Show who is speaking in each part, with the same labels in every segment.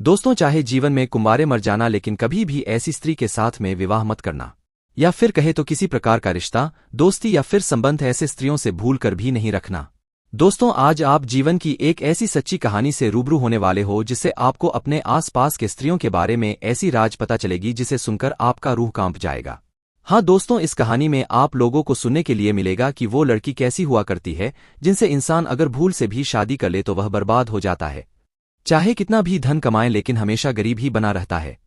Speaker 1: दोस्तों, चाहे जीवन में कुंवारे मर जाना, लेकिन कभी भी ऐसी स्त्री के साथ में विवाह मत करना। या फिर कहे तो किसी प्रकार का रिश्ता, दोस्ती या फिर संबंध ऐसे स्त्रियों से भूल कर भी नहीं रखना। दोस्तों, आज आप जीवन की एक ऐसी सच्ची कहानी से रूबरू होने वाले हो जिससे आपको अपने आसपास के स्त्रियों के बारे में ऐसी राज पता चलेगी जिसे सुनकर आपका रूह कांप जाएगा। हाँ दोस्तों, इस कहानी में आप लोगों को सुनने के लिए मिलेगा कि वो लड़की कैसी हुआ करती है जिनसे इंसान अगर भूल से भी शादी कर ले तो वह बर्बाद हो जाता है। चाहे कितना भी धन कमाए लेकिन हमेशा गरीब ही बना रहता है।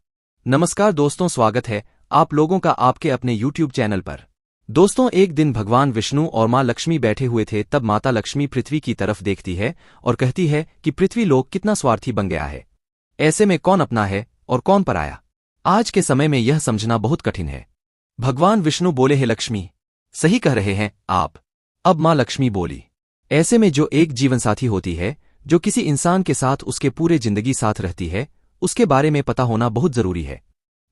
Speaker 1: नमस्कार दोस्तों, स्वागत है आप लोगों का आपके अपने YouTube चैनल पर। दोस्तों, एक दिन भगवान विष्णु और माँ लक्ष्मी बैठे हुए थे। तब माता लक्ष्मी पृथ्वी की तरफ देखती है और कहती है कि पृथ्वी लोक कितना स्वार्थी बन गया है। ऐसे में कौन अपना है और कौन पराया? आज के समय में यह समझना बहुत कठिन है। भगवान विष्णु बोले, हे लक्ष्मी, सही कह रहे हैं आप। अब माँ लक्ष्मी बोली, ऐसे में जो एक जीवनसाथी होती है, जो किसी इंसान के साथ उसके पूरे जिंदगी साथ रहती है, उसके बारे में पता होना बहुत जरूरी है।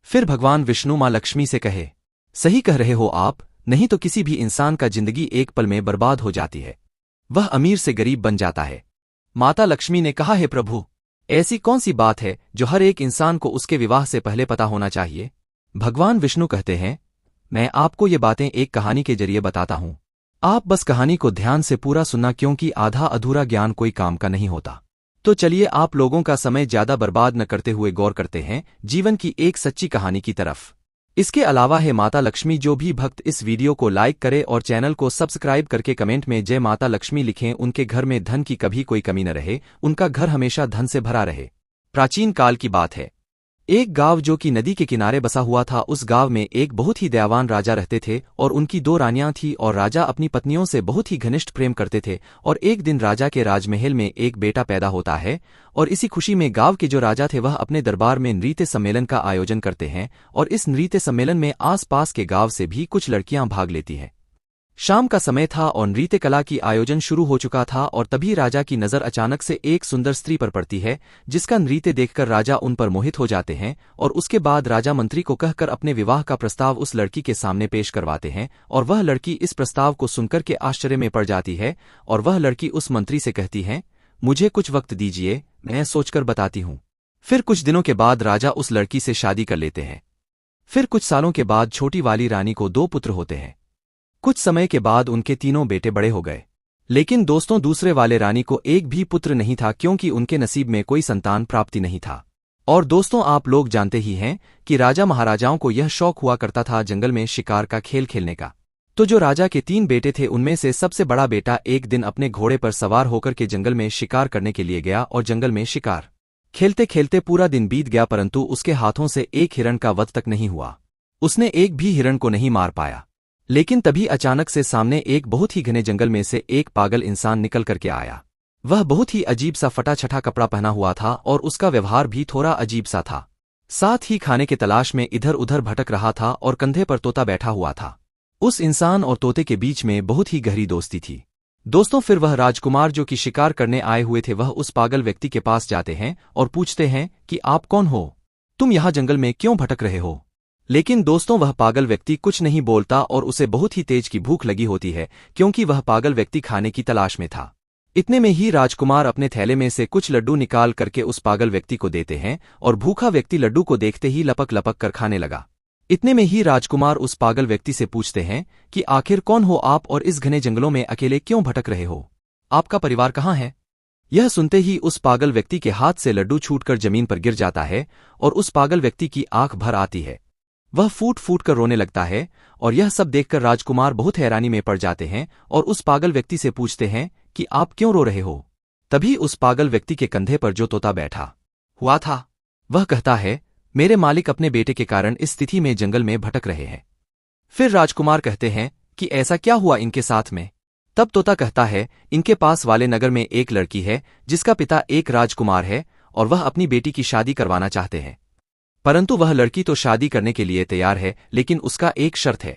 Speaker 1: फिर भगवान विष्णु माँ लक्ष्मी से कहे, सही कह रहे हो आप, नहीं तो किसी भी इंसान का जिंदगी एक पल में बर्बाद हो जाती है, वह अमीर से गरीब बन जाता है। माता लक्ष्मी ने कहा, हे प्रभु, ऐसी कौन सी बात है जो हर एक इंसान को उसके विवाह से पहले पता होना चाहिए? भगवान विष्णु कहते हैं, मैं आपको ये बातें एक कहानी के जरिए बताता हूं। आप बस कहानी को ध्यान से पूरा सुनना, क्योंकि आधा अधूरा ज्ञान कोई काम का नहीं होता। तो चलिए आप लोगों का समय ज्यादा बर्बाद न करते हुए गौर करते हैं जीवन की एक सच्ची कहानी की तरफ। इसके अलावा है माता लक्ष्मी, जो भी भक्त इस वीडियो को लाइक करे और चैनल को सब्सक्राइब करके कमेंट में जय माता लक्ष्मी लिखें, उनके घर में धन की कभी कोई कमी न रहे, उनका घर हमेशा धन से भरा रहे। प्राचीन काल की बात है। एक गांव जो कि नदी के किनारे बसा हुआ था, उस गांव में एक बहुत ही दयावान राजा रहते थे और उनकी 2 रानियां थीं और राजा अपनी पत्नियों से बहुत ही घनिष्ठ प्रेम करते थे। और एक दिन राजा के राजमहल में एक बेटा पैदा होता है और इसी खुशी में गांव के जो राजा थे वह अपने दरबार में नृत्य सम्मेलन का आयोजन करते हैं और इस नृत्य सम्मेलन में आसपास के गांव से भी कुछ लड़कियां भाग लेती हैं। शाम का समय था और नृत्य कला की आयोजन शुरू हो चुका था और तभी राजा की नजर अचानक से एक सुंदर स्त्री पर पड़ती है, जिसका नृत्य देखकर राजा उन पर मोहित हो जाते हैं। और उसके बाद राजा मंत्री को कहकर अपने विवाह का प्रस्ताव उस लड़की के सामने पेश करवाते हैं और वह लड़की इस प्रस्ताव को सुनकर के आश्चर्य में पड़ जाती है और वह लड़की उस मंत्री से कहती है, मुझे कुछ वक्त दीजिए, मैं सोचकर बताती हूँ। फिर कुछ दिनों के बाद राजा उस लड़की से शादी कर लेते हैं। फिर कुछ सालों के बाद छोटी वाली रानी को 2 पुत्र होते हैं। कुछ समय के बाद उनके तीनों बेटे बड़े हो गए, लेकिन दोस्तों दूसरे वाले रानी को एक भी पुत्र नहीं था, क्योंकि उनके नसीब में कोई संतान प्राप्ति नहीं था। और दोस्तों, आप लोग जानते ही हैं कि राजा महाराजाओं को यह शौक हुआ करता था जंगल में शिकार का खेल खेलने का। तो जो राजा के 3 बेटे थे, उनमें से सबसे बड़ा बेटा एक दिन अपने घोड़े पर सवार होकर के जंगल में शिकार करने के लिए गया और जंगल में शिकार खेलते खेलते पूरा दिन बीत गया, परंतु उसके हाथों से एक हिरण का वध तक नहीं हुआ। उसने एक भी हिरण को नहीं मार पाया। लेकिन तभी अचानक से सामने एक बहुत ही घने जंगल में से एक पागल इंसान निकल करके आया। वह बहुत ही अजीब सा फटा छठा कपड़ा पहना हुआ था और उसका व्यवहार भी थोड़ा अजीब सा था। साथ ही खाने के तलाश में इधर उधर भटक रहा था और कंधे पर तोता बैठा हुआ था। उस इंसान और तोते के बीच में बहुत ही गहरी दोस्ती थी। दोस्तों, फिर वह राजकुमार जो कि शिकार करने आए हुए थे, वह उस पागल व्यक्ति के पास जाते हैं और पूछते हैं कि आप कौन हो? तुम यहाँ जंगल में क्यों भटक रहे हो? लेकिन दोस्तों, वह पागल व्यक्ति कुछ नहीं बोलता और उसे बहुत ही तेज की भूख लगी होती है, क्योंकि वह पागल व्यक्ति खाने की तलाश में था। इतने में ही राजकुमार अपने थैले में से कुछ लड्डू निकाल करके उस पागल व्यक्ति को देते हैं और भूखा व्यक्ति लड्डू को देखते ही लपक लपक कर खाने लगा। इतने में ही राजकुमार उस पागल व्यक्ति से पूछते हैं कि आखिर कौन हो आप और इस घने जंगलों में अकेले क्यों भटक रहे हो? आपका परिवार कहाँ है? यह सुनते ही उस पागल व्यक्ति के हाथ से लड्डू छूटकर जमीन पर गिर जाता है और उस पागल व्यक्ति की आंख भर आती है। वह फूट फूट कर रोने लगता है और यह सब देखकर राजकुमार बहुत हैरानी में पड़ जाते हैं और उस पागल व्यक्ति से पूछते हैं कि आप क्यों रो रहे हो? तभी उस पागल व्यक्ति के कंधे पर जो तोता बैठा हुआ था, वह कहता है, मेरे मालिक अपने बेटे के कारण इस स्थिति में जंगल में भटक रहे हैं। फिर राजकुमार कहते हैं कि ऐसा क्या हुआ इनके साथ में? तब तोता कहता है, इनके पास वाले नगर में एक लड़की है जिसका पिता एक राजकुमार है और वह अपनी बेटी की शादी करवाना चाहते हैं। परंतु वह लड़की तो शादी करने के लिए तैयार है, लेकिन उसका एक शर्त है।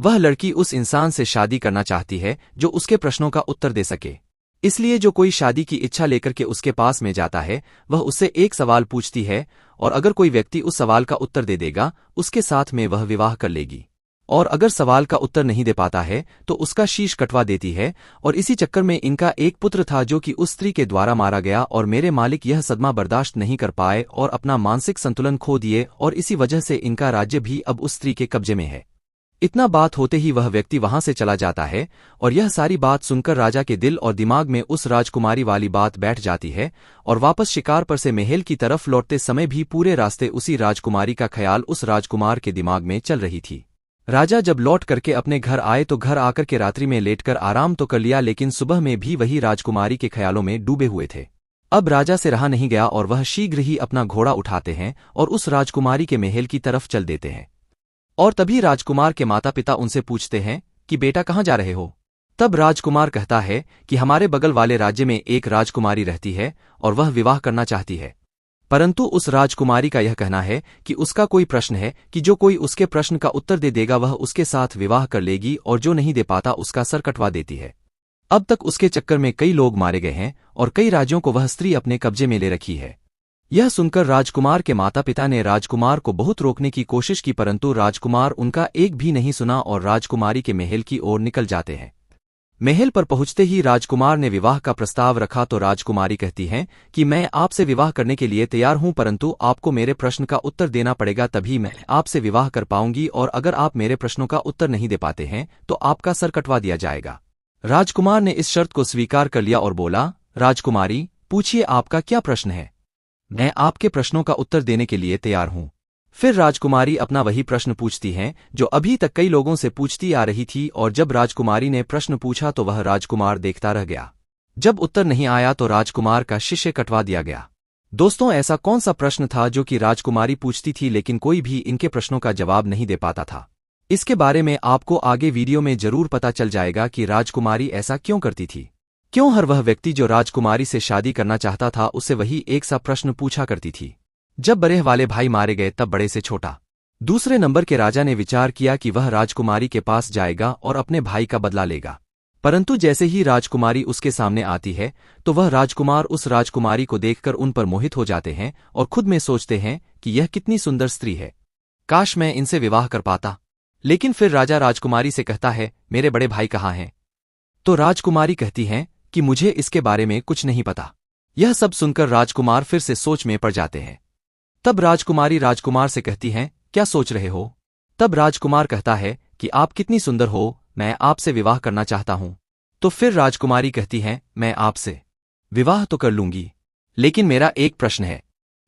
Speaker 1: वह लड़की उस इंसान से शादी करना चाहती है जो उसके प्रश्नों का उत्तर दे सके। इसलिए जो कोई शादी की इच्छा लेकर के उसके पास में जाता है, वह उससे एक सवाल पूछती है और अगर कोई व्यक्ति उस सवाल का उत्तर दे देगा, उसके साथ में वह विवाह कर लेगी। और अगर सवाल का उत्तर नहीं दे पाता है तो उसका शीश कटवा देती है। और इसी चक्कर में इनका एक पुत्र था जो कि उस स्त्री के द्वारा मारा गया, और मेरे मालिक यह सदमा बर्दाश्त नहीं कर पाए और अपना मानसिक संतुलन खो दिए, और इसी वजह से इनका राज्य भी अब उस स्त्री के कब्जे में है। इतना बात होते ही वह व्यक्ति वहां से चला जाता है, और यह सारी बात सुनकर राजा के दिल और दिमाग में उस राजकुमारी वाली बात बैठ जाती है, और वापस शिकार पर से महल की तरफ लौटते समय भी पूरे रास्ते उसी राजकुमारी का ख्याल उस राजकुमार के दिमाग में चल रही थी। राजा जब लौट करके अपने घर आए तो घर आकर के रात्रि में लेटकर आराम तो कर लिया, लेकिन सुबह में भी वही राजकुमारी के ख्यालों में डूबे हुए थे। अब राजा से रहा नहीं गया और वह शीघ्र ही अपना घोड़ा उठाते हैं और उस राजकुमारी के महल की तरफ चल देते हैं। और तभी राजकुमार के माता पिता उनसे पूछते हैं कि बेटा कहाँ जा रहे हो। तब राजकुमार कहता है कि हमारे बगल वाले राज्य में एक राजकुमारी रहती है और वह विवाह करना चाहती है, परंतु उस राजकुमारी का यह कहना है कि उसका कोई प्रश्न है कि जो कोई उसके प्रश्न का उत्तर दे देगा वह उसके साथ विवाह कर लेगी, और जो नहीं दे पाता उसका सर कटवा देती है। अब तक उसके चक्कर में कई लोग मारे गए हैं और कई राज्यों को वह स्त्री अपने कब्जे में ले रखी है। यह सुनकर राजकुमार के माता पिता ने राजकुमार को बहुत रोकने की कोशिश की, परंतु राजकुमार उनका एक भी नहीं सुना और राजकुमारी के महल की ओर निकल जाते हैं। महल पर पहुंचते ही राजकुमार ने विवाह का प्रस्ताव रखा तो राजकुमारी कहती हैं कि मैं आपसे विवाह करने के लिए तैयार हूं, परंतु आपको मेरे प्रश्न का उत्तर देना पड़ेगा, तभी मैं आपसे विवाह कर पाऊंगी, और अगर आप मेरे प्रश्नों का उत्तर नहीं दे पाते हैं तो आपका सर कटवा दिया जाएगा। राजकुमार ने इस शर्त को स्वीकार कर लिया और बोला, राजकुमारी पूछिए आपका क्या प्रश्न है, मैं आपके प्रश्नों का उत्तर देने के लिए तैयार हूं। फिर राजकुमारी अपना वही प्रश्न पूछती हैं जो अभी तक कई लोगों से पूछती आ रही थी, और जब राजकुमारी ने प्रश्न पूछा तो वह राजकुमार देखता रह गया। जब उत्तर नहीं आया तो राजकुमार का शिष्य कटवा दिया गया। दोस्तों, ऐसा कौन सा प्रश्न था जो कि राजकुमारी पूछती थी लेकिन कोई भी इनके प्रश्नों का जवाब नहीं दे पाता था? इसके बारे में आपको आगे वीडियो में जरूर पता चल जाएगा कि राजकुमारी ऐसा क्यों करती थी, क्यों हर वह व्यक्ति जो राजकुमारी से शादी करना चाहता था उससे वही एक सा प्रश्न पूछा करती थी। जब बड़े वाले भाई मारे गए तब बड़े से छोटा दूसरे नंबर के राजा ने विचार किया कि वह राजकुमारी के पास जाएगा और अपने भाई का बदला लेगा, परंतु जैसे ही राजकुमारी उसके सामने आती है तो वह राजकुमार उस राजकुमारी को देखकर उन पर मोहित हो जाते हैं और खुद में सोचते हैं कि यह कितनी सुंदर स्त्री है, काश मैं इनसे विवाह कर पाता। लेकिन फिर राजा राजकुमारी से कहता है, मेरे बड़े भाई कहाँ हैं? तो राजकुमारी कहती हैं कि मुझे इसके बारे में कुछ नहीं पता। यह सब सुनकर राजकुमार फिर से सोच में पड़ जाते हैं। तब राजकुमारी राजकुमार से कहती हैं, क्या सोच रहे हो? तब राजकुमार कहता है कि आप कितनी सुंदर हो, मैं आपसे विवाह करना चाहता हूं। तो फिर राजकुमारी कहती हैं, मैं आपसे विवाह तो कर लूंगी, लेकिन मेरा एक प्रश्न है,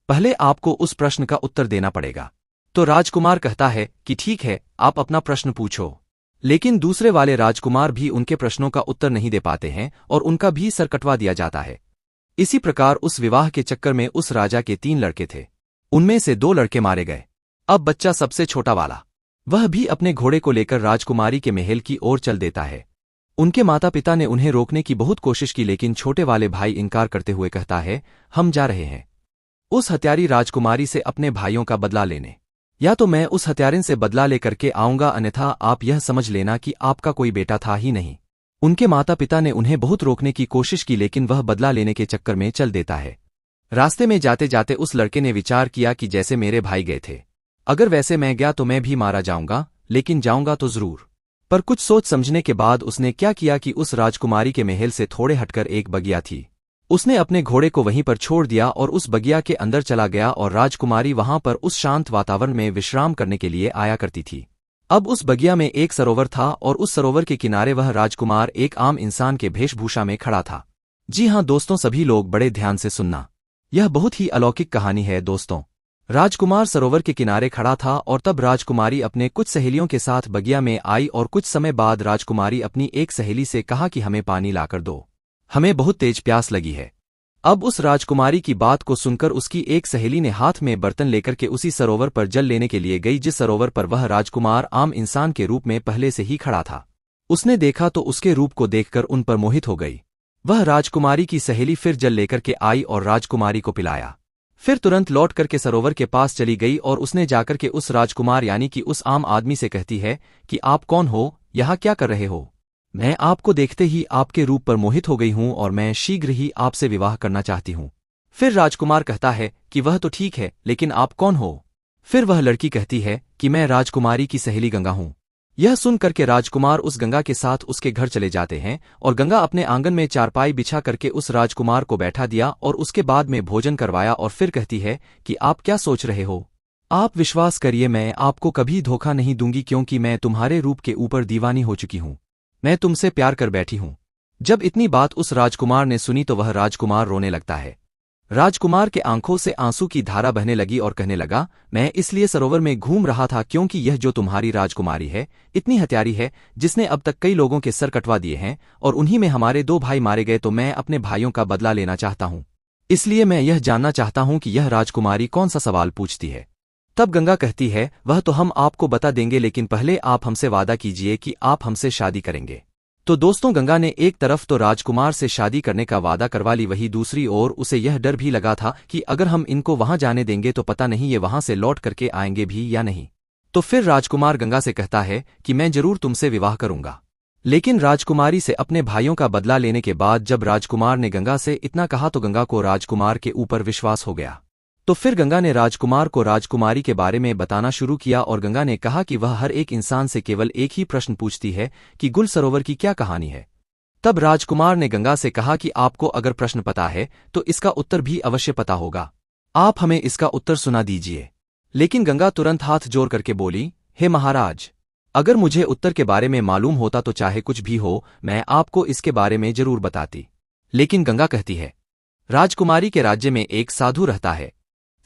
Speaker 1: पहले आपको उस प्रश्न का उत्तर देना पड़ेगा। तो राजकुमार कहता है कि ठीक है, आप अपना प्रश्न पूछो। लेकिन दूसरे वाले राजकुमार भी उनके प्रश्नों का उत्तर नहीं दे पाते हैं और उनका भी सर कटवा दिया जाता है। इसी प्रकार उस विवाह के चक्कर में उस राजा के 3 लड़के थे, उनमें से 2 लड़के मारे गए। अब बच्चा सबसे छोटा वाला, वह भी अपने घोड़े को लेकर राजकुमारी के महल की ओर चल देता है। उनके माता पिता ने उन्हें रोकने की बहुत कोशिश की, लेकिन छोटे वाले भाई इनकार करते हुए कहता है, हम जा रहे हैं उस हत्यारी राजकुमारी से अपने भाइयों का बदला लेने, या तो मैं उस हत्यारिन से बदला लेकर के आऊंगा, अन्यथा आप यह समझ लेना कि आपका कोई बेटा था ही नहीं। उनके माता पिता ने उन्हें बहुत रोकने की कोशिश की, लेकिन वह बदला लेने के चक्कर में चल देता है। रास्ते में जाते जाते उस लड़के ने विचार किया कि जैसे मेरे भाई गए थे, अगर वैसे मैं गया तो मैं भी मारा जाऊंगा, लेकिन जाऊंगा तो जरूर। पर कुछ सोच समझने के बाद उसने क्या किया कि उस राजकुमारी के महल से थोड़े हटकर एक बगिया थी, उसने अपने घोड़े को वहीं पर छोड़ दिया और उस बगिया के अंदर चला गया, और राजकुमारी वहां पर उस शांत वातावरण में विश्राम करने के लिए आया करती थी। अब उस बगिया में एक सरोवर था और उस सरोवर के किनारे वह राजकुमार एक आम इंसान के वेशभूषा में खड़ा था। जी हां दोस्तों, सभी लोग बड़े ध्यान से सुनना, यह बहुत ही अलौकिक कहानी है दोस्तों। राजकुमार सरोवर के किनारे खड़ा था और तब राजकुमारी अपने कुछ सहेलियों के साथ बगिया में आई, और कुछ समय बाद राजकुमारी अपनी एक सहेली से कहा कि हमें पानी लाकर दो, हमें बहुत तेज प्यास लगी है। अब उस राजकुमारी की बात को सुनकर उसकी एक सहेली ने हाथ में बर्तन लेकर के उसी सरोवर पर जल लेने के लिए गई, जिस सरोवर पर वह राजकुमार आम इंसान के रूप में पहले से ही खड़ा था। उसने देखा तो उसके रूप को देखकर उन पर मोहित हो गई। वह राजकुमारी की सहेली फिर जल लेकर के आई और राजकुमारी को पिलाया, फिर तुरंत लौट करके सरोवर के पास चली गई और उसने जाकर के उस राजकुमार यानी कि उस आम आदमी से कहती है कि आप कौन हो, यहाँ क्या कर रहे हो? मैं आपको देखते ही आपके रूप पर मोहित हो गई हूं और मैं शीघ्र ही आपसे विवाह करना चाहती हूं। फिर राजकुमार कहता है कि वह तो ठीक है, लेकिन आप कौन हो? फिर वह लड़की कहती है कि मैं राजकुमारी की सहेली गंगा हूं। यह सुन करके राजकुमार उस गंगा के साथ उसके घर चले जाते हैं और गंगा अपने आंगन में चारपाई बिछा करके उस राजकुमार को बैठा दिया और उसके बाद में भोजन करवाया और फिर कहती है कि आप क्या सोच रहे हो? आप विश्वास करिए, मैं आपको कभी धोखा नहीं दूंगी क्योंकि मैं तुम्हारे रूप के ऊपर दीवानी हो चुकी हूं। मैं तुमसे प्यार कर बैठी हूं। जब इतनी बात उस राजकुमार ने सुनी तो वह राजकुमार रोने लगता है। राजकुमार के आंखों से आंसू की धारा बहने लगी और कहने लगा, मैं इसलिए सरोवर में घूम रहा था क्योंकि यह जो तुम्हारी राजकुमारी है इतनी हत्यारी है, जिसने अब तक कई लोगों के सर कटवा दिए हैं और उन्हीं में हमारे 2 भाई मारे गए, तो मैं अपने भाइयों का बदला लेना चाहता हूं। इसलिए मैं यह जानना चाहता हूं कि यह राजकुमारी कौन सा सवाल पूछती है। तब गंगा कहती है, वह तो हम आपको बता देंगे, लेकिन पहले आप हमसे वादा कीजिए कि आप हमसे शादी करेंगे। तो दोस्तों, गंगा ने एक तरफ तो राजकुमार से शादी करने का वादा करवा ली, वही दूसरी ओर उसे यह डर भी लगा था कि अगर हम इनको वहां जाने देंगे तो पता नहीं ये वहां से लौट करके आएंगे भी या नहीं। तो फिर राजकुमार गंगा से कहता है कि मैं जरूर तुमसे विवाह करूंगा। लेकिन राजकुमारी से अपने भाइयों का बदला लेने के बाद जब राजकुमार ने गंगा से इतना कहा तो गंगा को राजकुमार के ऊपर विश्वास हो गया। तो फिर गंगा ने राजकुमार को राजकुमारी के बारे में बताना शुरू किया और गंगा ने कहा कि वह हर एक इंसान से केवल एक ही प्रश्न पूछती है कि गुल सरोवर की क्या कहानी है। तब राजकुमार ने गंगा से कहा कि आपको अगर प्रश्न पता है तो इसका उत्तर भी अवश्य पता होगा, आप हमें इसका उत्तर सुना दीजिए। लेकिन गंगा तुरंत हाथ जोड़ करके बोली, हे महाराज, अगर मुझे उत्तर के बारे में मालूम होता तो चाहे कुछ भी हो मैं आपको इसके बारे में जरूर बताती। लेकिन गंगा कहती है, राजकुमारी के राज्य में एक साधु रहता है,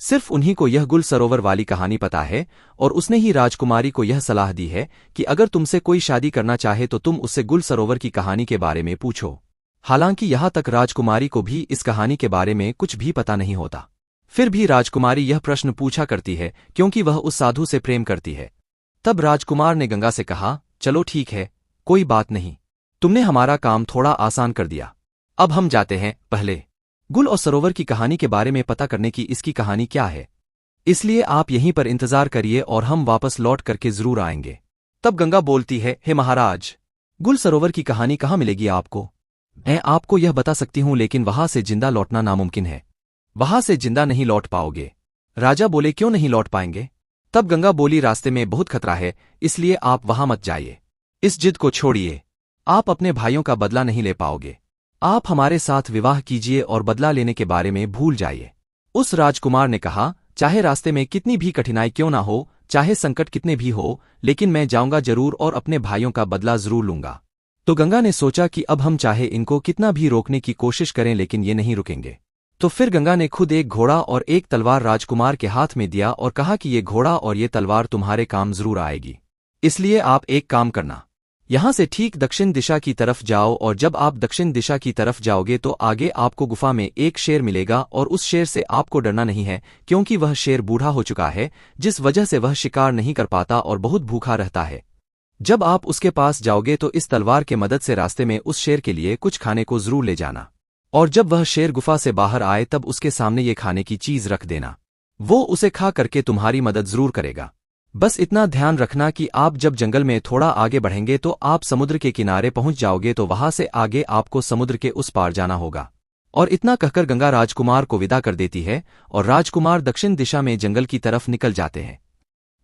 Speaker 1: सिर्फ उन्हीं को यह गुल सरोवर वाली कहानी पता है और उसने ही राजकुमारी को यह सलाह दी है कि अगर तुमसे कोई शादी करना चाहे तो तुम उससे गुल सरोवर की कहानी के बारे में पूछो। हालांकि यहां तक राजकुमारी को भी इस कहानी के बारे में कुछ भी पता नहीं होता, फिर भी राजकुमारी यह प्रश्न पूछा करती है क्योंकि वह उस साधु से प्रेम करती है। तब राजकुमार ने गंगा से कहा, चलो ठीक है, कोई बात नहीं, तुमने हमारा काम थोड़ा आसान कर दिया। अब हम जाते हैं, पहले गुल और सरोवर की कहानी के बारे में पता करने की इसकी कहानी क्या है। इसलिए आप यहीं पर इंतजार करिए और हम वापस लौट करके जरूर आएंगे। तब गंगा बोलती है, हे महाराज, गुल सरोवर की कहानी कहाँ मिलेगी आपको? मैं आपको यह बता सकती हूं, लेकिन वहां से जिंदा लौटना नामुमकिन है। वहां से जिंदा नहीं लौट पाओगे। राजा बोले, क्यों नहीं लौट पाएंगे? तब गंगा बोली, रास्ते में बहुत खतरा है, इसलिए आप वहां मत जाइए। इस जिद को छोड़िए, आप अपने भाइयों का बदला नहीं ले पाओगे। आप हमारे साथ विवाह कीजिए और बदला लेने के बारे में भूल जाइए। उस राजकुमार ने कहा, चाहे रास्ते में कितनी भी कठिनाई क्यों ना हो, चाहे संकट कितने भी हो, लेकिन मैं जाऊंगा जरूर और अपने भाइयों का बदला जरूर लूंगा। तो गंगा ने सोचा कि अब हम चाहे इनको कितना भी रोकने की कोशिश करें लेकिन ये नहीं रुकेंगे। तो फिर गंगा ने खुद एक घोड़ा और एक तलवार राजकुमार के हाथ में दिया और कहा कि ये घोड़ा और ये तलवार तुम्हारे काम जरूर आएगी, इसलिए आप एक काम करना, यहां से ठीक दक्षिण दिशा की तरफ जाओ और जब आप दक्षिण दिशा की तरफ जाओगे तो आगे आपको गुफा में एक शेर मिलेगा और उस शेर से आपको डरना नहीं है क्योंकि वह शेर बूढ़ा हो चुका है, जिस वजह से वह शिकार नहीं कर पाता और बहुत भूखा रहता है। जब आप उसके पास जाओगे तो इस तलवार के मदद से रास्ते में उस शेर के लिए कुछ खाने को जरूर ले जाना और जब वह शेर गुफा से बाहर आए तब उसके सामने ये खाने की चीज रख देना, वो उसे खा करके तुम्हारी मदद जरूर करेगा। बस इतना ध्यान रखना कि आप जब जंगल में थोड़ा आगे बढ़ेंगे तो आप समुद्र के किनारे पहुंच जाओगे, तो वहां से आगे आपको समुद्र के उस पार जाना होगा। और इतना कहकर गंगा राजकुमार को विदा कर देती है और राजकुमार दक्षिण दिशा में जंगल की तरफ निकल जाते हैं।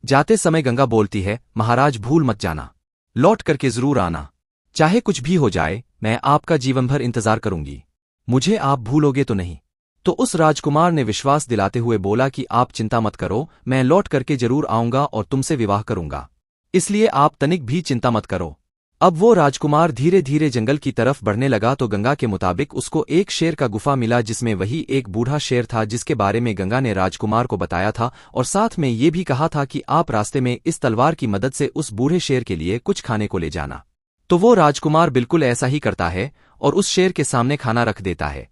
Speaker 1: जाते समय गंगा बोलती है, महाराज भूल मत जाना, लौट करके जरूर आना, चाहे कुछ भी हो जाए मैं आपका जीवन भर इंतजार करूंगी, मुझे आप भूलोगे तो नहीं। तो उस राजकुमार ने विश्वास दिलाते हुए बोला कि आप चिंता मत करो, मैं लौट करके जरूर आऊंगा और तुमसे विवाह करूंगा, इसलिए आप तनिक भी चिंता मत करो। अब वो राजकुमार धीरे धीरे जंगल की तरफ बढ़ने लगा तो गंगा के मुताबिक उसको एक शेर का गुफा मिला जिसमें वही एक बूढ़ा शेर था जिसके बारे में गंगा ने राजकुमार को बताया था और साथ में ये भी कहा था कि आप रास्ते में इस तलवार की मदद से उस बूढ़े शेर के लिए कुछ खाने को ले जाना। तो वो राजकुमार बिल्कुल ऐसा ही करता है और उस शेर के सामने खाना रख देता है।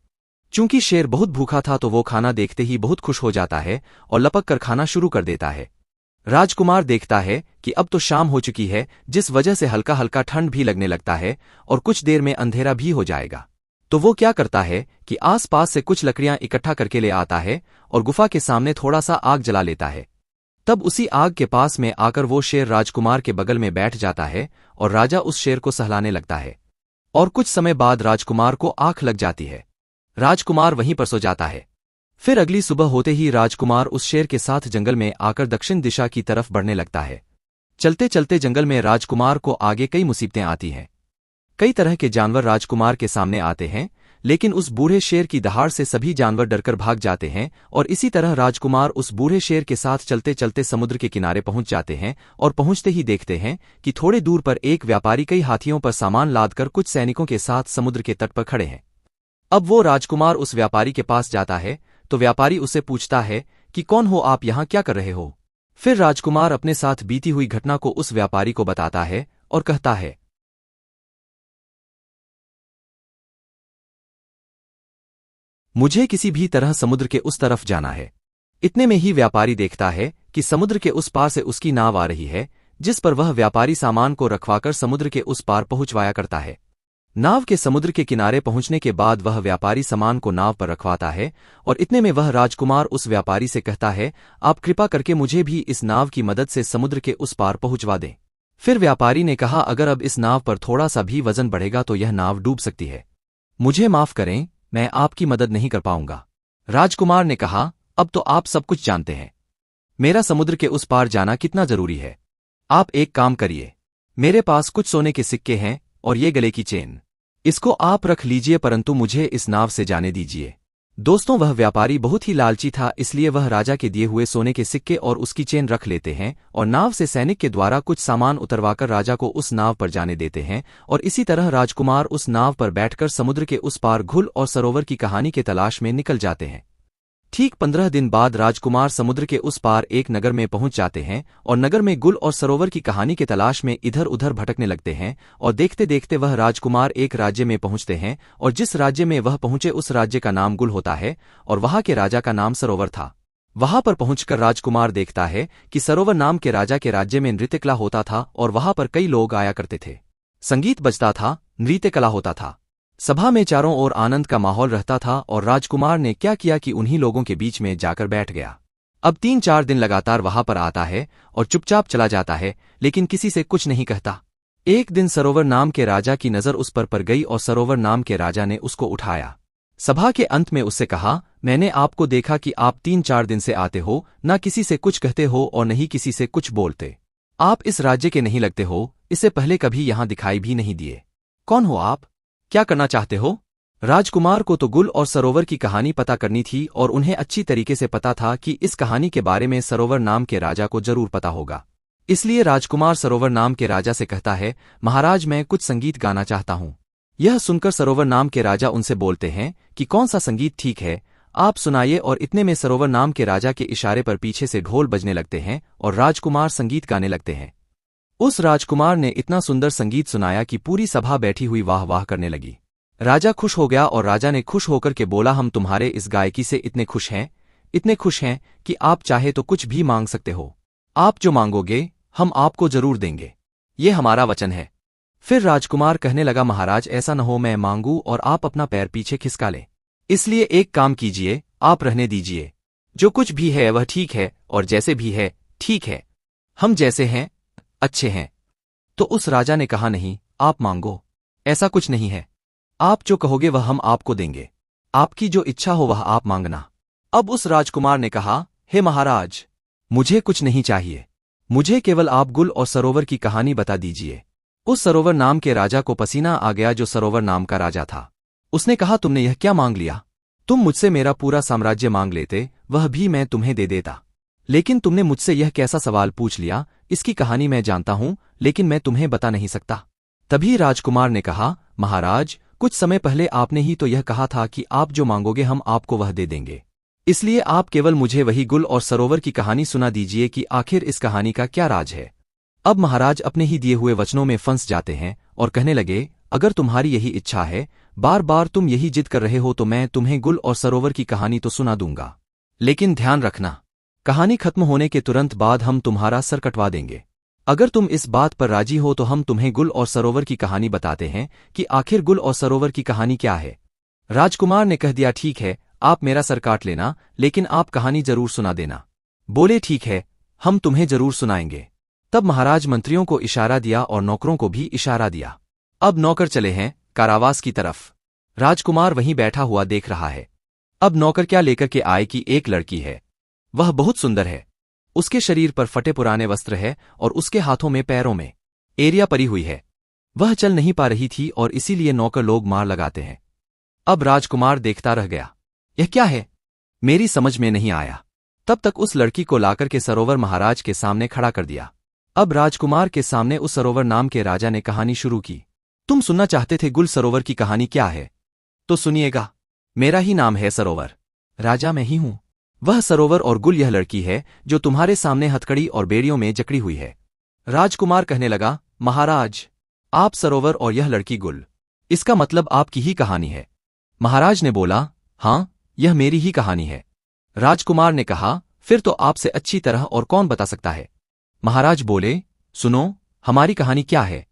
Speaker 1: चूंकि शेर बहुत भूखा था तो वो खाना देखते ही बहुत खुश हो जाता है और लपक कर खाना शुरू कर देता है। राजकुमार देखता है कि अब तो शाम हो चुकी है, जिस वजह से हल्का हल्का ठंड भी लगने लगता है और कुछ देर में अंधेरा भी हो जाएगा। तो वो क्या करता है कि आसपास से कुछ लकड़ियां इकट्ठा करके ले आता है और गुफा के सामने थोड़ा सा आग जला लेता है। तब उसी आग के पास में आकर वो शेर राजकुमार के बगल में बैठ जाता है और राजा उस शेर को सहलाने लगता है और कुछ समय बाद राजकुमार को आंख लग जाती है। राजकुमार वहीं पर सो जाता है। फिर अगली सुबह होते ही राजकुमार उस शेर के साथ जंगल में आकर दक्षिण दिशा की तरफ बढ़ने लगता है। चलते चलते जंगल में राजकुमार को आगे कई मुसीबतें आती हैं। कई तरह के जानवर राजकुमार के सामने आते हैं, लेकिन उस बूढ़े शेर की दहाड़ से सभी जानवर डरकर भाग जाते हैं और इसी तरह राजकुमार उस बूढ़े शेर के साथ चलते चलते समुद्र के किनारे पहुंच जाते हैं और पहुंचते ही देखते हैं कि थोड़े दूर पर एक व्यापारी कई हाथियों पर सामान लादकर कुछ सैनिकों के साथ समुद्र के तट पर खड़े हैं। अब वो राजकुमार उस व्यापारी के पास जाता है तो व्यापारी उससे पूछता है कि कौन हो आप, यहाँ क्या कर रहे हो। फिर राजकुमार अपने साथ बीती हुई घटना को उस व्यापारी को बताता है और कहता है, मुझे किसी भी तरह समुद्र के उस तरफ जाना है। इतने में ही व्यापारी देखता है कि समुद्र के उस पार से उसकी नाव आ रही है, जिस पर वह व्यापारी सामान को रखवाकर समुद्र के उस पार पहुंचवाया करता है। नाव के समुद्र के किनारे पहुंचने के बाद वह व्यापारी सामान को नाव पर रखवाता है और इतने में वह राजकुमार उस व्यापारी से कहता है, आप कृपा करके मुझे भी इस नाव की मदद से समुद्र के उस पार पहुंचवा दें। फिर व्यापारी ने कहा, अगर अब इस नाव पर थोड़ा सा भी वजन बढ़ेगा तो यह नाव डूब सकती है। मुझे माफ करें, मैं आपकी मदद नहीं कर पाऊंगा। राजकुमार ने कहा, अब तो आप सब कुछ जानते हैं, मेरा समुद्र के उस पार जाना कितना जरूरी है। आप एक काम करिए, मेरे पास कुछ सोने के सिक्के हैं और ये गले की चेन, इसको आप रख लीजिए, परंतु मुझे इस नाव से जाने दीजिए। दोस्तों, वह व्यापारी बहुत ही लालची था, इसलिए वह राजा के दिए हुए सोने के सिक्के और उसकी चेन रख लेते हैं और नाव से सैनिक के द्वारा कुछ सामान उतरवाकर राजा को उस नाव पर जाने देते हैं और इसी तरह राजकुमार उस नाव पर बैठकर समुद्र के उस पार घुल और सरोवर की कहानी के तलाश में निकल जाते हैं। ठीक 15 दिन बाद राजकुमार समुद्र के उस पार एक नगर में पहुंच जाते हैं और नगर में गुल और सरोवर की कहानी के तलाश में इधर उधर भटकने लगते हैं और देखते देखते वह राजकुमार एक राज्य में पहुंचते हैं और जिस राज्य में वह पहुंचे उस राज्य का नाम गुल होता है और वहां के राजा का नाम सरोवर था। वहां पर पहुंचकर राजकुमार देखता है कि सरोवर नाम के राजा के राज्य में नृत्य कला होता था और वहां पर कई लोग आया करते थे, संगीत बजता था, नृत्य कला होता था। सभा में चारों ओर आनंद का माहौल रहता था और राजकुमार ने क्या किया कि उन्हीं लोगों के बीच में जाकर बैठ गया। अब 3-4 दिन लगातार वहां पर आता है और चुपचाप चला जाता है, लेकिन किसी से कुछ नहीं कहता। एक दिन सरोवर नाम के राजा की नजर उस पर पड़ गई और सरोवर नाम के राजा ने उसको उठाया। सभा के अंत में उससे कहा, मैंने आपको देखा कि आप 3-4 दिन से आते हो, न किसी से कुछ कहते हो और न ही किसी से कुछ बोलते। आप इस राज्य के नहीं लगते हो, इससे पहले कभी यहां दिखाई भी नहीं दिए। कौन हो आप, क्या करना चाहते हो? राजकुमार को तो गुल और सरोवर की कहानी पता करनी थी और उन्हें अच्छी तरीके से पता था कि इस कहानी के बारे में सरोवर नाम के राजा को जरूर पता होगा। इसलिए राजकुमार सरोवर नाम के राजा से कहता है, महाराज, मैं कुछ संगीत गाना चाहता हूं। यह सुनकर सरोवर नाम के राजा उनसे बोलते हैं कि कौन सा संगीत ठीक है, आप सुनाइए। और इतने में सरोवर नाम के राजा के इशारे पर पीछे से ढोल बजने लगते हैं और राजकुमार संगीत गाने लगते हैं। उस राजकुमार ने इतना सुंदर संगीत सुनाया कि पूरी सभा बैठी हुई वाह वाह करने लगी। राजा खुश हो गया और राजा ने खुश होकर के बोला, हम तुम्हारे इस गायकी से इतने खुश हैं कि आप चाहे तो कुछ भी मांग सकते हो। आप जो मांगोगे हम आपको जरूर देंगे, ये हमारा वचन है। फिर राजकुमार कहने लगा, महाराज, ऐसा न हो मैं मांगू और आप अपना पैर पीछे खिसका लें। इसलिए एक काम कीजिए, आप रहने दीजिए। जो कुछ भी है वह ठीक है और जैसे भी है ठीक है, हम जैसे हैं अच्छे हैं। तो उस राजा ने कहा, नहीं, आप मांगो, ऐसा कुछ नहीं है। आप जो कहोगे वह हम आपको देंगे, आपकी जो इच्छा हो वह आप मांगना। अब उस राजकुमार ने कहा, हे महाराज, मुझे कुछ नहीं चाहिए, मुझे केवल आप गुल और सरोवर की कहानी बता दीजिए। उस सरोवर नाम के राजा को पसीना आ गया जो सरोवर नाम का राजा था। उसने कहा, तुमने यह क्या मांग लिया? तुम मुझसे मेरा पूरा साम्राज्य मांग लेते, वह भी मैं तुम्हें दे देता, लेकिन तुमने मुझसे यह कैसा सवाल पूछ लिया? इसकी कहानी मैं जानता हूं, लेकिन मैं तुम्हें बता नहीं सकता। तभी राजकुमार ने कहा, महाराज, कुछ समय पहले आपने ही तो यह कहा था कि आप जो मांगोगे हम आपको वह दे देंगे। इसलिए आप केवल मुझे वही गुल और सरोवर की कहानी सुना दीजिए कि आखिर इस कहानी का क्या राज है। अब महाराज अपने ही दिए हुए वचनों में फंस जाते हैं और कहने लगे, अगर तुम्हारी यही इच्छा है, बार बार तुम यही जिद कर रहे हो, तो मैं तुम्हें गुल और सरोवर की कहानी तो सुना दूंगा, लेकिन ध्यान रखना, कहानी खत्म होने के तुरंत बाद हम तुम्हारा सर कटवा देंगे। अगर तुम इस बात पर राजी हो तो हम तुम्हें गुल और सरोवर की कहानी बताते हैं कि आखिर गुल और सरोवर की कहानी क्या है। राजकुमार ने कह दिया, ठीक है, आप मेरा सर काट लेना, लेकिन आप कहानी जरूर सुना देना। बोले, ठीक है, हम तुम्हें जरूर सुनाएंगे। तब महाराज मंत्रियों को इशारा दिया और नौकरों को भी इशारा दिया। अब नौकर चले हैं कारावास की तरफ। राजकुमार वहीं बैठा हुआ देख रहा है। अब नौकर क्या लेकर के आए कि एक लड़की है, वह बहुत सुंदर है। उसके शरीर पर फटे पुराने वस्त्र है और उसके हाथों में पैरों में एरिया पड़ी हुई है। वह चल नहीं पा रही थी और इसीलिए नौकर लोग मार लगाते हैं। अब राजकुमार देखता रह गया। यह क्या है? मेरी समझ में नहीं आया। तब तक उस लड़की को लाकर के सरोवर महाराज के सामने खड़ा कर दिया। अब राजकुमार के सामने उस सरोवर नाम के राजा ने कहानी शुरू की। तुम सुनना चाहते थे गुल सरोवर की कहानी क्या है? तो सुनिएगा। मेरा ही नाम है सरोवर। राजा मैं ही हूं। वह सरोवर और गुल यह लड़की है जो तुम्हारे सामने हथकड़ी और बेड़ियों में जकड़ी हुई है। राजकुमार कहने लगा, महाराज, आप सरोवर और यह लड़की गुल, इसका मतलब आपकी ही कहानी है। महाराज ने बोला, हाँ, यह मेरी ही कहानी है। राजकुमार ने कहा, फिर तो आपसे अच्छी तरह और कौन बता सकता है? महाराज बोले, सुनो, हमारी कहानी क्या है।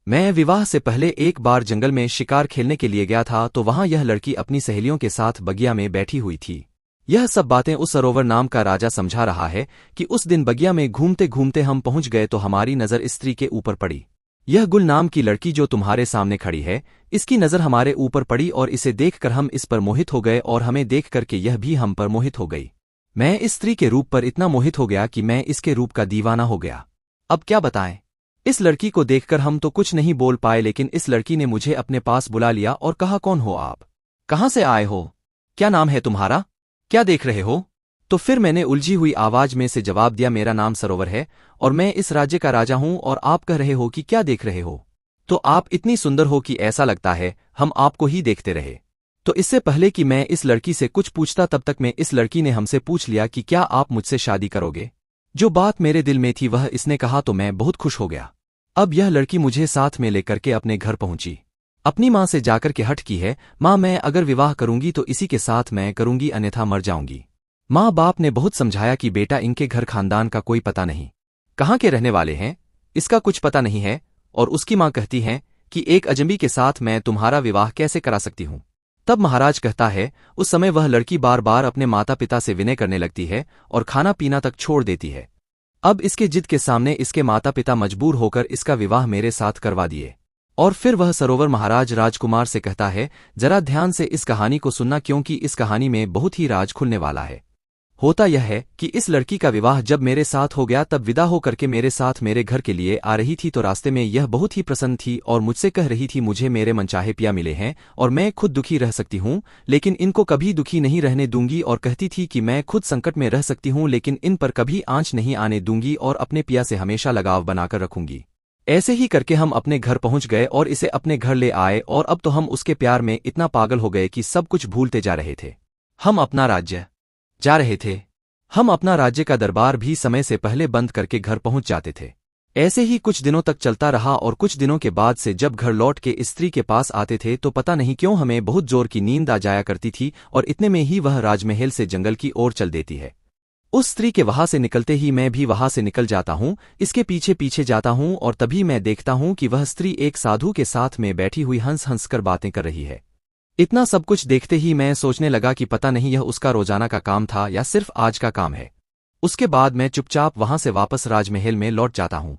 Speaker 1: मैं विवाह से पहले एक बार जंगल में शिकार खेलने के लिए गया था, तो वहां यह लड़की अपनी सहेलियों के साथ बगिया में बैठी हुई थी। यह सब बातें उस सरोवर नाम का राजा समझा रहा है कि उस दिन बगिया में घूमते घूमते हम पहुंच गए तो हमारी नजर इस स्त्री के ऊपर पड़ी। यह गुल नाम की लड़की जो तुम्हारे सामने खड़ी है, इसकी नजर हमारे ऊपर पड़ी और इसे देखकर हम इस पर मोहित हो गए और हमें देख करके यह भी हम पर मोहित हो गई। मैं इस स्त्री के रूप पर इतना मोहित हो गया कि मैं इसके रूप का दीवाना हो गया। अब क्या बताएं? इस लड़की को देखकर हम तो कुछ नहीं बोल पाए, लेकिन इस लड़की ने मुझे अपने पास बुला लिया और कहा, कौन हो आप? कहां से आए हो? क्या नाम है तुम्हारा? क्या देख रहे हो? तो फिर मैंने उलझी हुई आवाज में से जवाब दिया, मेरा नाम सरोवर है और मैं इस राज्य का राजा हूं, और आप कह रहे हो कि क्या देख रहे हो? तो आप इतनी सुंदर हो कि ऐसा लगता है हम आपको ही देखते रहे। तो इससे पहले कि मैं इस लड़की से कुछ पूछता, तब तक में इस लड़की ने हमसे पूछ लिया कि क्या आप मुझसे शादी करोगे? जो बात मेरे दिल में थी वह इसने कहा तो मैं बहुत खुश हो गया। अब यह लड़की मुझे साथ में लेकर के अपने घर पहुंची। अपनी मां से जाकर के हट की है, मां मैं अगर विवाह करूंगी तो इसी के साथ मैं करूंगी, अन्यथा मर जाऊंगी। मां बाप ने बहुत समझाया कि बेटा इनके घर खानदान का कोई पता नहीं, कहाँ के रहने वाले हैं इसका कुछ पता नहीं है। और उसकी मां कहती है कि एक अजनबी के साथ मैं तुम्हारा विवाह कैसे करा सकती हूं। तब महाराज कहता है, उस समय वह लड़की बार बार अपने माता पिता से विनय करने लगती है और खाना पीना तक छोड़ देती है। अब इसके जिद के सामने इसके माता पिता मजबूर होकर इसका विवाह मेरे साथ करवा दिए। और फिर वह सरोवर महाराज राजकुमार से कहता है, जरा ध्यान से इस कहानी को सुनना, क्योंकि इस कहानी में बहुत ही राज खुलने वाला है। होता यह है कि इस लड़की का विवाह जब मेरे साथ हो गया, तब विदा हो करके मेरे साथ मेरे घर के लिए आ रही थी, तो रास्ते में यह बहुत ही प्रसन्न थी और मुझसे कह रही थी, मुझे मेरे मनचाहे पिया मिले हैं और मैं खुद दुखी रह सकती हूँ, लेकिन इनको कभी दुखी नहीं रहने दूंगी। और कहती थी कि मैं खुद संकट में रह सकती हूँ, लेकिन इन पर कभी आंच नहीं आने दूंगी और अपने पिया से हमेशा लगाव बनाकर रखूंगी। ऐसे ही करके हम अपने घर पहुंच गए और इसे अपने घर ले आए, और अब तो हम उसके प्यार में इतना पागल हो गए कि सब कुछ भूलते जा रहे थे। हम अपना राज्य जा रहे थे। हम अपना राज्य का दरबार भी समय से पहले बंद करके घर पहुंच जाते थे। ऐसे ही कुछ दिनों तक चलता रहा, और कुछ दिनों के बाद से जब घर लौट के स्त्री के पास आते थे तो पता नहीं क्यों हमें बहुत जोर की नींद आ जाया करती थी, और इतने में ही वह राजमहल से जंगल की ओर चल देती है। उस स्त्री के वहां से निकलते ही मैं भी वहां से निकल जाता हूं, इसके पीछे पीछे जाता हूं, और तभी मैं देखता हूं कि वह स्त्री एक साधु के साथ में बैठी हुई हंस हंस कर बातें कर रही है। इतना सब कुछ देखते ही मैं सोचने लगा कि पता नहीं यह उसका रोजाना का काम था या सिर्फ आज का काम है। उसके बाद मैं चुपचाप वहां से वापस राजमहल में लौट जाता हूं।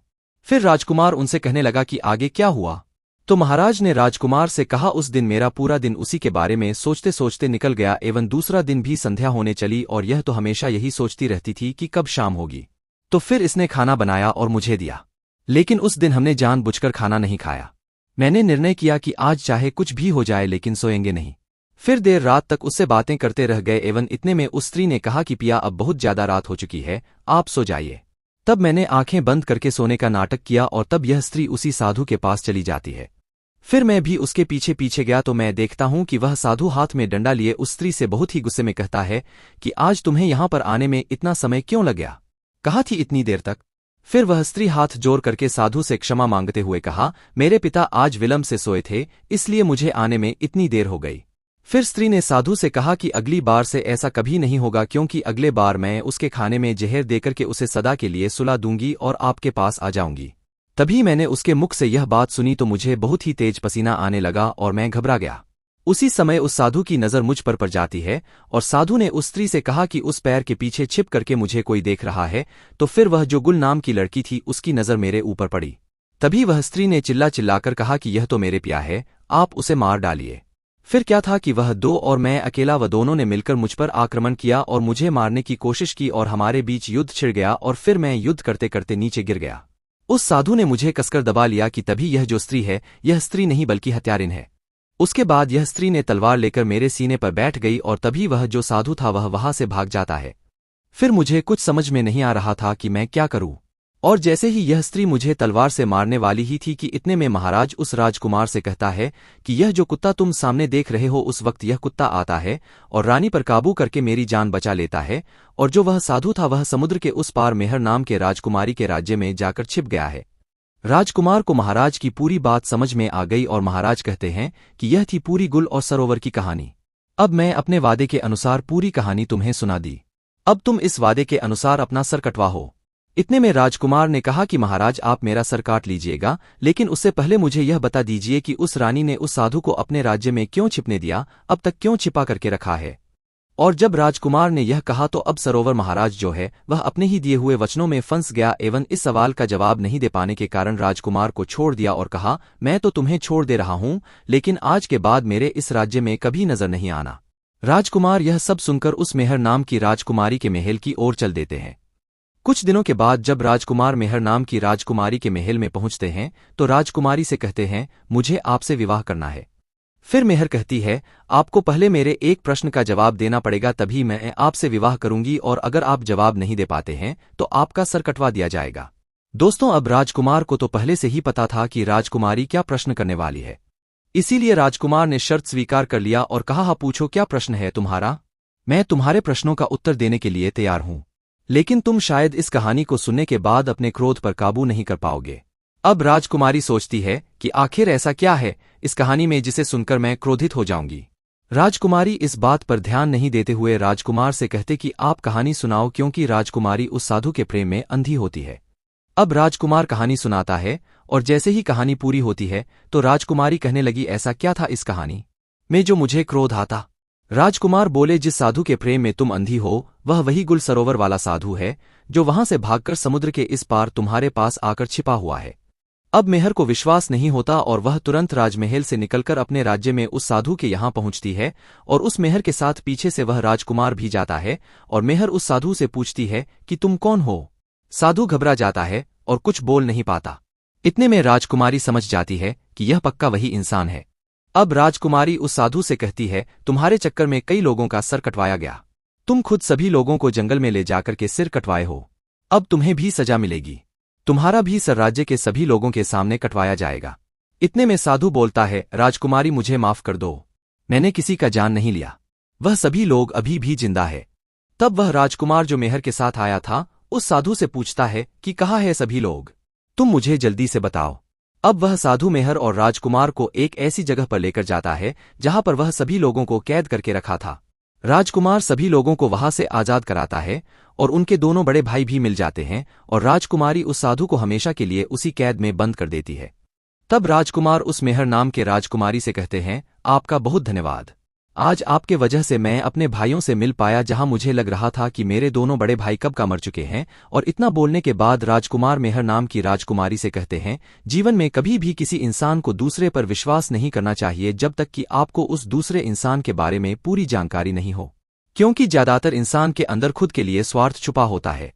Speaker 1: फिर राजकुमार उनसे कहने लगा कि आगे क्या हुआ। तो महाराज ने राजकुमार से कहा, उस दिन मेरा पूरा दिन उसी के बारे में सोचते सोचते निकल गया, एवं दूसरा दिन भी संध्या होने चली, और यह तो हमेशा यही सोचती रहती थी कि कब शाम होगी। तो फिर इसने खाना बनाया और मुझे दिया, लेकिन उस दिन हमने जानबूझकर खाना नहीं खाया। मैंने निर्णय किया कि आज चाहे कुछ भी हो जाए लेकिन सोएंगे नहीं। फिर देर रात तक उससे बातें करते रह गए, एवं इतने में उस स्त्री ने कहा कि पिया अब बहुत ज्यादा रात हो चुकी है, आप सो जाइए। तब मैंने आंखें बंद करके सोने का नाटक किया, और तब यह स्त्री उसी साधु के पास चली जाती है। फिर मैं भी उसके पीछे पीछे गया, तो मैं देखता हूं कि वह साधु हाथ में डंडा लिए उस स्त्री से बहुत ही गुस्से में कहता है कि आज तुम्हें यहां पर आने में इतना समय क्यों लग गया, कहाँ थी इतनी देर तक। फिर वह स्त्री हाथ जोड़ करके साधु से क्षमा मांगते हुए कहा, मेरे पिता आज विलंब से सोए थे, इसलिए मुझे आने में इतनी देर हो गई। फिर स्त्री ने साधु से कहा कि अगली बार से ऐसा कभी नहीं होगा, क्योंकि अगले बार मैं उसके खाने में जहर देकर के उसे सदा के लिए सुला दूंगी और आपके पास आ जाऊंगी। तभी मैंने उसके मुख से यह बात सुनी तो मुझे बहुत ही तेज पसीना आने लगा और मैं घबरा गया। उसी समय उस साधु की नजर मुझ पर पड़ जाती है, और साधु ने उस स्त्री से कहा कि उस पैर के पीछे छिप करके मुझे कोई देख रहा है। तो फिर वह जो गुल नाम की लड़की थी उसकी नजर मेरे ऊपर पड़ी। तभी वह स्त्री ने चिल्ला चिल्लाकर कहा कि यह तो मेरे पिया है, आप उसे मार डालिए। फिर क्या था कि वह दो और मैं अकेला, व दोनों ने मिलकर मुझ पर आक्रमण किया और मुझे मारने की कोशिश की और हमारे बीच युद्ध छिड़ गया और फिर मैं युद्ध करते करते नीचे गिर गया। उस साधु ने मुझे कसकर दबा लिया कि तभी यह जो स्त्री है यह स्त्री नहीं बल्कि हत्यारिन है। उसके बाद यह स्त्री ने तलवार लेकर मेरे सीने पर बैठ गई और तभी वह जो साधु था वह वहां से भाग जाता है। फिर मुझे कुछ समझ में नहीं आ रहा था कि मैं क्या करूं। और जैसे ही यह स्त्री मुझे तलवार से मारने वाली ही थी कि इतने में महाराज उस राजकुमार से कहता है कि यह जो कुत्ता तुम सामने देख रहे हो, उस वक्त यह कुत्ता आता है और रानी पर काबू करके मेरी जान बचा लेता है। और जो वह साधु था वह समुद्र के उस पार मेहर नाम के राजकुमारी के राज्य में जाकर छिप गया है। राजकुमार को महाराज की पूरी बात समझ में आ गई और महाराज कहते हैं कि यह थी पूरी गुल और सरोवर की कहानी। अब मैं अपने वादे के अनुसार पूरी कहानी तुम्हें सुना दी। अब तुम इस वादे के अनुसार अपना सर कटवाओ। इतने में राजकुमार ने कहा कि महाराज आप मेरा सर काट लीजिएगा, लेकिन उससे पहले मुझे यह बता दीजिए कि उस रानी ने उस साधु को अपने राज्य में क्यों छिपने दिया, अब तक क्यों छिपा करके रखा है। और जब राजकुमार ने यह कहा तो अब सरोवर महाराज जो है वह अपने ही दिए हुए वचनों में फंस गया एवं इस सवाल का जवाब नहीं दे पाने के कारण राजकुमार को छोड़ दिया और कहा, मैं तो तुम्हें छोड़ दे रहा हूं, लेकिन आज के बाद मेरे इस राज्य में कभी नजर नहीं आना। राजकुमार यह सब सुनकर उस मेहर नाम की राजकुमारी के महल की ओर चल देते हैं। कुछ दिनों के बाद जब राजकुमार मेहर नाम की राजकुमारी के महल में पहुंचते हैं तो राजकुमारी से कहते हैं, मुझे आपसे विवाह करना है। फिर मेहर कहती है, आपको पहले मेरे एक प्रश्न का जवाब देना पड़ेगा, तभी मैं आपसे विवाह करूंगी, और अगर आप जवाब नहीं दे पाते हैं तो आपका सर कटवा दिया जाएगा। दोस्तों, अब राजकुमार को तो पहले से ही पता था कि राजकुमारी क्या प्रश्न करने वाली है, इसीलिए राजकुमार ने शर्त स्वीकार कर लिया और कहा, हाँ पूछो क्या प्रश्न है तुम्हारा। मैं तुम्हारे प्रश्नों का उत्तर देने के लिए तैयार हूं, लेकिन तुम शायद इस कहानी को सुनने के बाद अपने क्रोध पर काबू नहीं कर पाओगे। अब राजकुमारी सोचती है कि आखिर ऐसा क्या है इस कहानी में जिसे सुनकर मैं क्रोधित हो जाऊंगी। राजकुमारी इस बात पर ध्यान नहीं देते हुए राजकुमार से कहते कि आप कहानी सुनाओ, क्योंकि राजकुमारी उस साधु के प्रेम में अंधी होती है। अब राजकुमार कहानी सुनाता है और जैसे ही कहानी पूरी होती है तो राजकुमारी कहने लगी, ऐसा क्या था इस कहानी में जो मुझे क्रोध आता। राजकुमार बोले, जिस साधु के प्रेम में तुम अंधी हो वह वही गुल सरोवर वाला साधु है जो वहां से भागकर समुद्र के इस पार तुम्हारे पास आकर छिपा हुआ है। अब मेहर को विश्वास नहीं होता और वह तुरंत राजमहल से निकलकर अपने राज्य में उस साधु के यहां पहुंचती है और उस मेहर के साथ पीछे से वह राजकुमार भी जाता है और मेहर उस साधु से पूछती है कि तुम कौन हो। साधु घबरा जाता है और कुछ बोल नहीं पाता। इतने में राजकुमारी समझ जाती है कि यह पक्का वही इंसान है। अब राजकुमारी उस साधु से कहती है, तुम्हारे चक्कर में कई लोगों का सर कटवाया गया, तुम खुद सभी लोगों को जंगल में ले जाकर के सिर कटवाए हो, अब तुम्हें भी सजा मिलेगी, तुम्हारा भी सर राज्य के सभी लोगों के सामने कटवाया जाएगा। इतने में साधु बोलता है, राजकुमारी मुझे माफ कर दो, मैंने किसी का जान नहीं लिया, वह सभी लोग अभी भी जिंदा है। तब वह राजकुमार जो मेहर के साथ आया था उस साधु से पूछता है कि कहाँ है सभी लोग, तुम मुझे जल्दी से बताओ। अब वह साधु मेहर और राजकुमार को एक ऐसी जगह पर लेकर जाता है जहां पर वह सभी लोगों को कैद करके रखा था। राजकुमार सभी लोगों को वहां से आजाद कराता है और उनके दोनों बड़े भाई भी मिल जाते हैं और राजकुमारी उस साधु को हमेशा के लिए उसी कैद में बंद कर देती है। तब राजकुमार उस मेहर नाम के राजकुमारी से कहते हैं, आपका बहुत धन्यवाद, आज आपके वजह से मैं अपने भाइयों से मिल पाया, जहां मुझे लग रहा था कि मेरे दोनों बड़े भाई कब का मर चुके हैं। और इतना बोलने के बाद राजकुमार मेहर नाम की राजकुमारी से कहते हैं, जीवन में कभी भी किसी इंसान को दूसरे पर विश्वास नहीं करना चाहिए जब तक कि आपको उस दूसरे इंसान के बारे में पूरी जानकारी नहीं हो, क्योंकि ज्यादातर इंसान के अंदर खुद के लिए स्वार्थ छुपा होता है।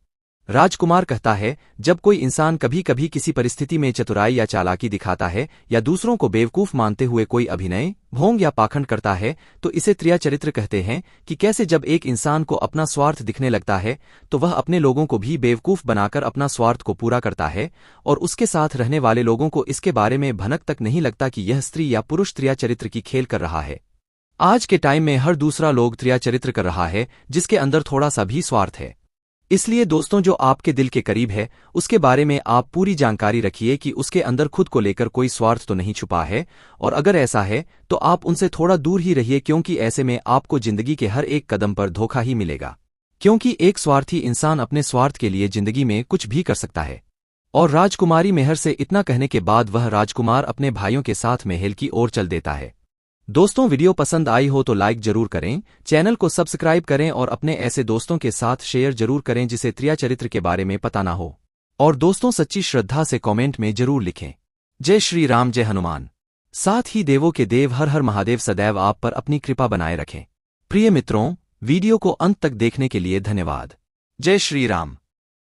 Speaker 1: राजकुमार कहता है, जब कोई इंसान कभी कभी किसी परिस्थिति में चतुराई या चालाकी दिखाता है या दूसरों को बेवकूफ मानते हुए कोई अभिनय, भोंग या पाखंड करता है तो इसे त्रिया चरित्र कहते हैं। कि कैसे जब एक इंसान को अपना स्वार्थ दिखने लगता है तो वह अपने लोगों को भी बेवकूफ बनाकर अपना स्वार्थ को पूरा करता है और उसके साथ रहने वाले लोगों को इसके बारे में भनक तक नहीं लगता कि यह स्त्री या पुरुष त्रिया चरित्र की खेल कर रहा है। आज के टाइम में हर दूसरा लोग त्रिया चरित्र कर रहा है जिसके अंदर थोड़ा सा भी स्वार्थ है। इसलिए दोस्तों, जो आपके दिल के करीब है उसके बारे में आप पूरी जानकारी रखिए कि उसके अंदर खुद को लेकर कोई स्वार्थ तो नहीं छुपा है, और अगर ऐसा है तो आप उनसे थोड़ा दूर ही रहिए, क्योंकि ऐसे में आपको जिंदगी के हर एक कदम पर धोखा ही मिलेगा। क्योंकि एक स्वार्थी इंसान अपने स्वार्थ के लिए जिंदगी में कुछ भी कर सकता है। और राजकुमारी मेहर से इतना कहने के बाद वह राजकुमार अपने भाइयों के साथ महल की ओर चल देता है। दोस्तों, वीडियो पसंद आई हो तो लाइक जरूर करें, चैनल को सब्सक्राइब करें और अपने ऐसे दोस्तों के साथ शेयर जरूर करें जिसे त्रिया चरित्र के बारे में पता ना हो। और दोस्तों, सच्ची श्रद्धा से कमेंट में जरूर लिखें, जय श्री राम, जय हनुमान। साथ ही देवों के देव हर हर महादेव सदैव आप पर अपनी कृपा बनाए रखें। प्रिय मित्रों, वीडियो को अंत तक देखने के लिए धन्यवाद। जय श्री राम।